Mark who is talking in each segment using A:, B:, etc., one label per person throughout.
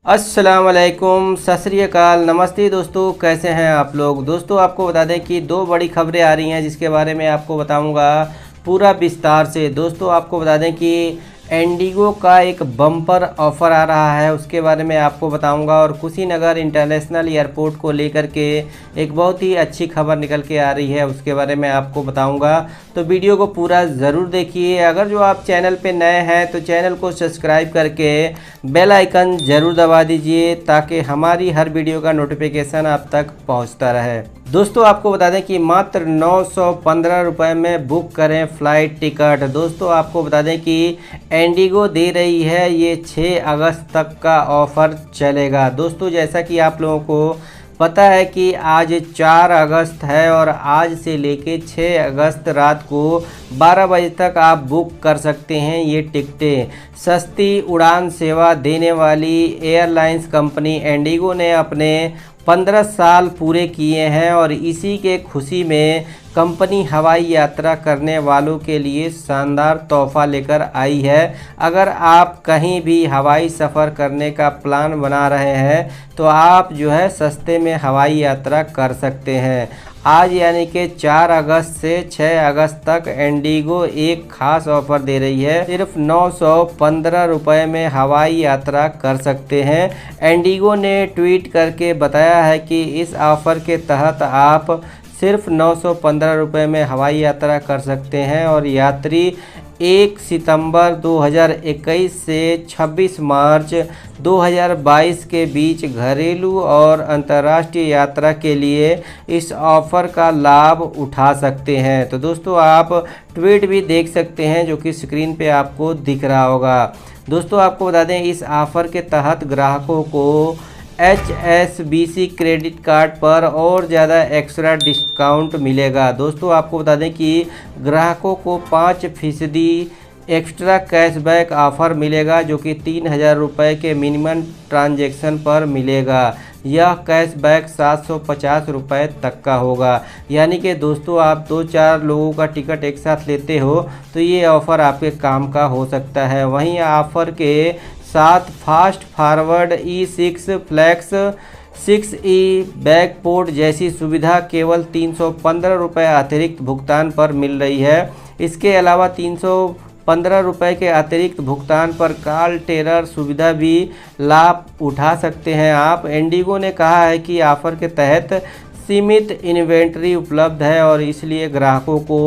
A: अस्सलाम वालेकुम, सत श्री अकाल, नमस्ते दोस्तों। कैसे हैं आप लोग। दोस्तों आपको बता दें कि दो बड़ी खबरें आ रही हैं जिसके बारे में आपको बताऊंगा पूरा विस्तार से। दोस्तों आपको बता दें कि इंडिगो का एक बम्पर ऑफ़र आ रहा है, उसके बारे में आपको बताऊंगा। और कुशीनगर इंटरनेशनल एयरपोर्ट को लेकर के एक बहुत ही अच्छी खबर निकल के आ रही है, उसके बारे में आपको बताऊंगा। तो वीडियो को पूरा ज़रूर देखिए। अगर जो आप चैनल पे नए हैं तो चैनल को सब्सक्राइब करके बेल आइकन ज़रूर दबा दीजिए ताकि हमारी हर वीडियो का नोटिफिकेशन आप तक पहुंचता रहे। दोस्तों आपको बता दें कि मात्र 915 रुपये में बुक करें फ़्लाइट टिकट। दोस्तों आपको बता दें कि इंडिगो दे रही है, ये 6 अगस्त तक का ऑफ़र चलेगा। दोस्तों जैसा कि आप लोगों को पता है कि आज 4 अगस्त है और आज से लेके 6 अगस्त रात को 12 बजे तक आप बुक कर सकते हैं ये टिकटें। सस्ती उड़ान सेवा देने वाली एयरलाइंस कंपनी इंडिगो ने अपने 15 साल पूरे किए हैं और इसी के खुशी में कंपनी हवाई यात्रा करने वालों के लिए शानदार तोहफा लेकर आई है। अगर आप कहीं भी हवाई सफ़र करने का प्लान बना रहे हैं तो आप जो है सस्ते में हवाई यात्रा कर सकते हैं। आज यानी कि 4 अगस्त से 6 अगस्त तक इंडिगो एक ख़ास ऑफ़र दे रही है। सिर्फ 915 रुपये में हवाई यात्रा कर सकते हैं। इंडिगो ने ट्वीट करके बताया है कि इस ऑफ़र के तहत आप सिर्फ 915 रुपये में हवाई यात्रा कर सकते हैं और यात्री 1 सितंबर 2021 से 26 मार्च 2022 के बीच घरेलू और अंतर्राष्ट्रीय यात्रा के लिए इस ऑफ़र का लाभ उठा सकते हैं। तो दोस्तों आप ट्वीट भी देख सकते हैं जो कि स्क्रीन पे आपको दिख रहा होगा। दोस्तों आपको बता दें इस ऑफ़र के तहत ग्राहकों को HSBC क्रेडिट कार्ड पर और ज़्यादा एक्स्ट्रा डिस्काउंट मिलेगा। दोस्तों आपको बता दें कि ग्राहकों को 5% एक्स्ट्रा कैशबैक ऑफ़र मिलेगा जो कि 3000 रुपये के मिनिमम ट्रांजैक्शन पर मिलेगा। यह कैशबैक 750 रुपये तक का होगा। यानी कि दोस्तों आप 2-4 लोगों का टिकट एक साथ लेते हो तो ये ऑफ़र आपके काम का हो सकता है। वहीं ऑफ़र के साथ fast forward E6 flex 6E backport जैसी सुविधा केवल 315 रुपये अतिरिक्त भुगतान पर मिल रही है। इसके अलावा 315 रुपये के अतिरिक्त भुगतान पर कॉल टेरर सुविधा भी लाभ उठा सकते हैं आप। इंडिगो ने कहा है कि ऑफ़र के तहत सीमित इन्वेंट्री उपलब्ध है और इसलिए ग्राहकों को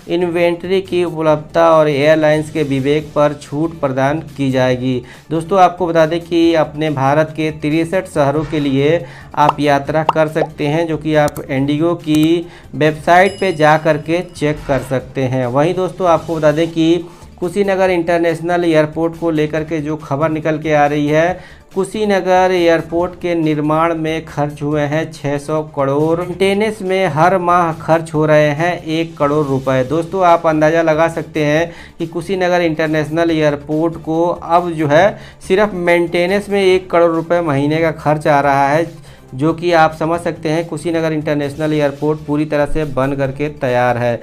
A: इन्वेंट्री की उपलब्धता और एयरलाइंस के विवेक पर छूट प्रदान की जाएगी। दोस्तों आपको बता दें कि अपने भारत के 63 शहरों के लिए आप यात्रा कर सकते हैं जो कि आप इंडिगो की वेबसाइट पे जा कर के चेक कर सकते हैं। वहीं दोस्तों आपको बता दें कि कुशीनगर इंटरनेशनल एयरपोर्ट को लेकर के जो खबर निकल के आ रही है, कुशीनगर एयरपोर्ट के निर्माण में खर्च हुए हैं 600 करोड़। मेंटेनेंस में हर माह खर्च हो रहे हैं 1 करोड़ रुपए। दोस्तों आप अंदाज़ा लगा सकते हैं कि कुशीनगर इंटरनेशनल एयरपोर्ट को अब जो है सिर्फ मेंटेनेंस में 1 करोड़ रुपए महीने का खर्च आ रहा है, जो कि आप समझ सकते हैं कुशीनगर इंटरनेशनल एयरपोर्ट पूरी तरह से बन करके तैयार है।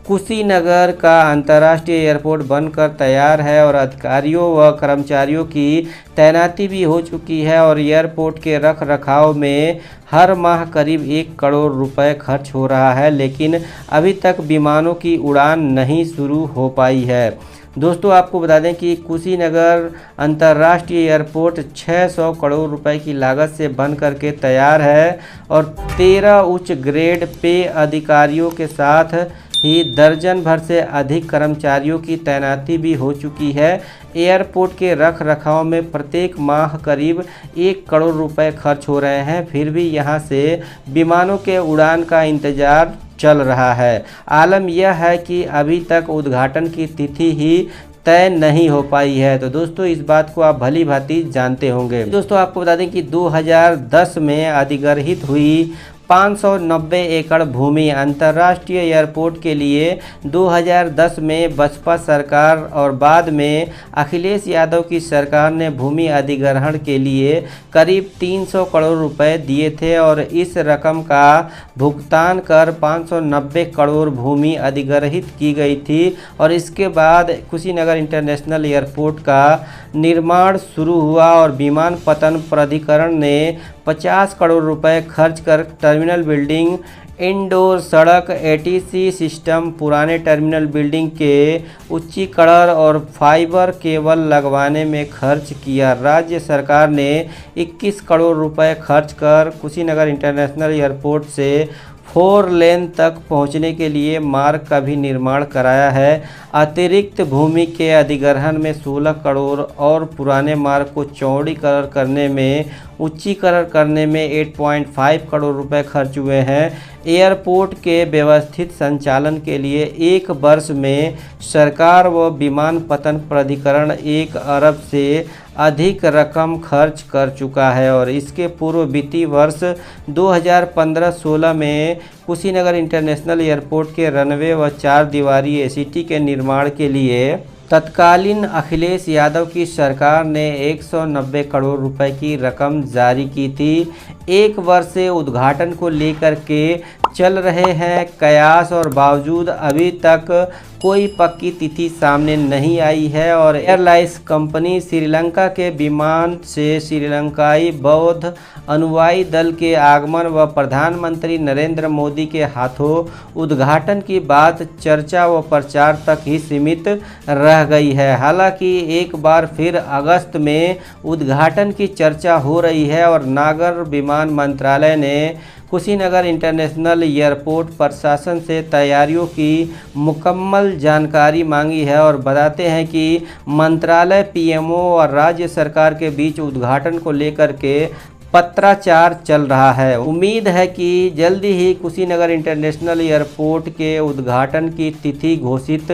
A: कुशीनगर का अंतर्राष्ट्रीय एयरपोर्ट बनकर तैयार है और अधिकारियों व कर्मचारियों की तैनाती भी हो चुकी है और एयरपोर्ट के रख रखाव में हर माह करीब 1 करोड़ रुपए खर्च हो रहा है, लेकिन अभी तक विमानों की उड़ान नहीं शुरू हो पाई है। दोस्तों आपको बता दें कि कुशीनगर अंतर्राष्ट्रीय एयरपोर्ट 600 करोड़ रुपए की लागत से बन करके तैयार है और 13 उच्च ग्रेड पे अधिकारियों के साथ ही दर्जन भर से अधिक कर्मचारियों की तैनाती भी हो चुकी है। एयरपोर्ट के रख रखाव में प्रत्येक माह करीब 1 करोड़ रुपए खर्च हो रहे हैं, फिर भी यहां से विमानों के उड़ान का इंतज़ार चल रहा है। आलम यह है कि अभी तक उद्घाटन की तिथि ही तय नहीं हो पाई है। तो दोस्तों इस बात को आप भली भांति जानते होंगे। दोस्तों आपको बता दें कि 2010 में अधिग्रहित हुई 590 एकड़ भूमि। अंतर्राष्ट्रीय एयरपोर्ट के लिए 2010 में बसपा सरकार और बाद में अखिलेश यादव की सरकार ने भूमि अधिग्रहण के लिए करीब 300 करोड़ रुपए दिए थे और इस रकम का भुगतान कर 590 करोड़ भूमि अधिग्रहित की गई थी और इसके बाद कुशीनगर इंटरनेशनल एयरपोर्ट का निर्माण शुरू हुआ और विमानपत्तन प्राधिकरण ने 50 करोड़ रुपए खर्च कर टर्मिनल बिल्डिंग, इंडोर सड़क, एटीसी सिस्टम, पुराने टर्मिनल बिल्डिंग के उच्चीकरण और फाइबर केबल लगवाने में खर्च किया। राज्य सरकार ने 21 करोड़ रुपए खर्च कर कुशीनगर इंटरनेशनल एयरपोर्ट से 4 लेन तक पहुंचने के लिए मार्ग का भी निर्माण कराया है। अतिरिक्त भूमि के अधिग्रहण में 16 करोड़ और पुराने मार्ग को चौड़ीकरण करने में, उच्चीकरण करने में 8.5 करोड़ रुपए खर्च हुए हैं। एयरपोर्ट के व्यवस्थित संचालन के लिए 1 वर्ष में सरकार व विमानपत्तन प्राधिकरण 1 अरब से अधिक रकम खर्च कर चुका है और इसके पूर्व वित्तीय वर्ष 2015-16 में कुशीनगर इंटरनेशनल एयरपोर्ट के रनवे व 4 दीवारी एसीटी के निर्माण के लिए तत्कालीन अखिलेश यादव की सरकार ने 190 करोड़ रुपए की रकम जारी की थी। 1 वर्ष से उद्घाटन को लेकर के चल रहे हैं कयास और बावजूद अभी तक कोई पक्की तिथि सामने नहीं आई है और एयरलाइंस कंपनी श्रीलंका के विमान से श्रीलंकाई बौद्ध अनुयायी दल के आगमन व प्रधानमंत्री नरेंद्र मोदी के हाथों उद्घाटन की बात चर्चा व प्रचार तक ही सीमित रह गई है। हालांकि एक बार फिर अगस्त में उद्घाटन की चर्चा हो रही है और नागर विमान मंत्रालय ने कुशीनगर इंटरनेशनल एयरपोर्ट प्रशासन से तैयारियों की मुकम्मल जानकारी मांगी है और बताते हैं कि मंत्रालय, पीएमओ और राज्य सरकार के बीच उद्घाटन को लेकर के पत्राचार चल रहा है। उम्मीद है कि जल्दी ही कुशीनगर इंटरनेशनल एयरपोर्ट के उद्घाटन की तिथि घोषित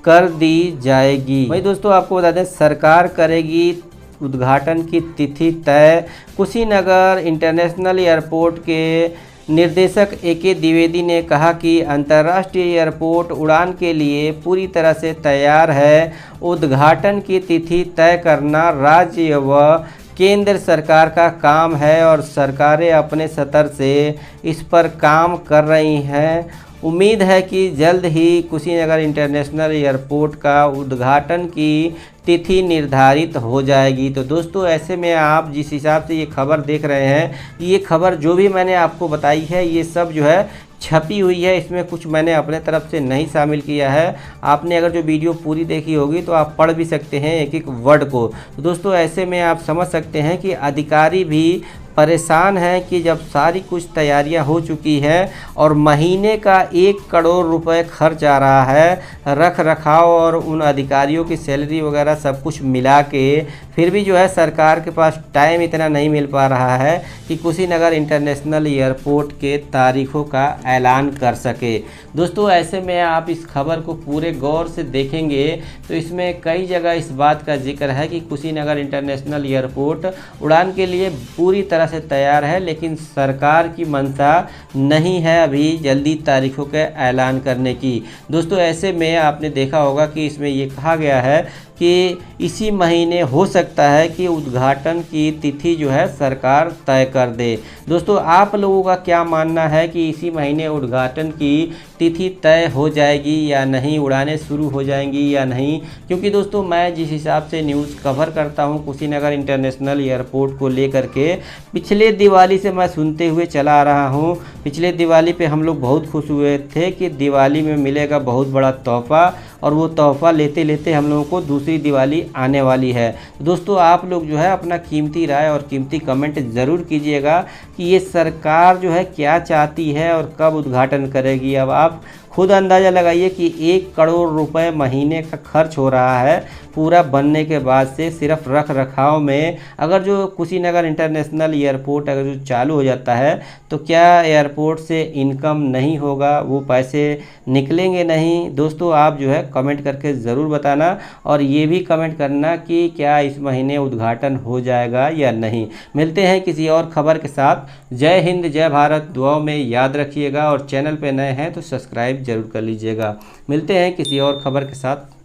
A: कर दी जाएगी। वही दोस्तों आपको बता दें, सरकार करेगी उद्घाटन की तिथि तय। कुशीनगर इंटरनेशनल एयरपोर्ट के निर्देशक ए.के. द्विवेदी ने कहा कि अंतर्राष्ट्रीय एयरपोर्ट उड़ान के लिए पूरी तरह से तैयार है। उद्घाटन की तिथि तय करना राज्य व केंद्र सरकार का काम है और सरकारें अपने स्तर से इस पर काम कर रही हैं। उम्मीद है कि जल्द ही कुशीनगर इंटरनेशनल एयरपोर्ट का उद्घाटन की तिथि निर्धारित हो जाएगी। तो दोस्तों ऐसे में आप जिस हिसाब से ये खबर देख रहे हैं, ये खबर जो भी मैंने आपको बताई है ये सब जो है छपी हुई है, इसमें कुछ मैंने अपने तरफ से नहीं शामिल किया है। आपने अगर जो वीडियो पूरी देखी होगी तो आप पढ़ भी सकते हैं एक एक वर्ड को। तो दोस्तों ऐसे में आप समझ सकते हैं कि अधिकारी भी परेशान हैं कि जब सारी कुछ तैयारियां हो चुकी है और महीने का 1 करोड़ रुपए खर्च आ रहा है, रख रखाव और उन अधिकारियों की सैलरी वगैरह सब कुछ मिला के, फिर भी जो है सरकार के पास टाइम इतना नहीं मिल पा रहा है कि कुशीनगर इंटरनेशनल एयरपोर्ट के तारीखों का ऐलान कर सके। दोस्तों ऐसे में आप इस खबर को पूरे गौर से देखेंगे तो इसमें कई जगह इस बात का जिक्र है कि कुशीनगर इंटरनेशनल एयरपोर्ट उड़ान के लिए पूरी तरह से तैयार है, लेकिन सरकार की मंशा नहीं है अभी जल्दी तारीखों के ऐलान करने की। दोस्तों ऐसे में आपने देखा होगा कि इसमें ये कहा गया है कि इसी महीने हो सकता है कि उद्घाटन की तिथि जो है सरकार तय कर दे। दोस्तों आप लोगों का क्या मानना है कि इसी महीने उद्घाटन की तिथि तय हो जाएगी या नहीं, उड़ानें शुरू हो जाएंगी या नहीं? क्योंकि दोस्तों मैं जिस हिसाब से न्यूज़ कवर करता हूं कुशीनगर इंटरनेशनल एयरपोर्ट को लेकर के, पिछले दिवाली से मैं सुनते हुए चला आ रहा हूं। पिछले दिवाली पे हम लोग बहुत खुश हुए थे कि दिवाली में मिलेगा बहुत बड़ा तोहफ़ा, और वो तोहफ़ा लेते लेते हम लोगों को दूसरी दिवाली आने वाली है। तो दोस्तों आप लोग जो है अपना कीमती राय और कीमती कमेंट ज़रूर कीजिएगा कि ये सरकार जो है क्या चाहती है और कब उद्घाटन करेगी। अब आप खुद अंदाज़ा लगाइए कि 1 करोड़ रुपए महीने का खर्च हो रहा है पूरा बनने के बाद से सिर्फ रख रखाव में। अगर जो कुशीनगर इंटरनेशनल एयरपोर्ट अगर जो चालू हो जाता है तो क्या एयरपोर्ट से इनकम नहीं होगा, वो पैसे निकलेंगे नहीं? दोस्तों आप जो है कमेंट करके ज़रूर बताना, और ये भी कमेंट करना कि क्या इस महीने उद्घाटन हो जाएगा या नहीं। मिलते हैं किसी और खबर के साथ। जय हिंद, जय भारत, दुआओं में याद रखिएगा, और चैनल पे नए हैं तो सब्सक्राइब जरूर कर लीजिएगा। मिलते हैं किसी और खबर के साथ।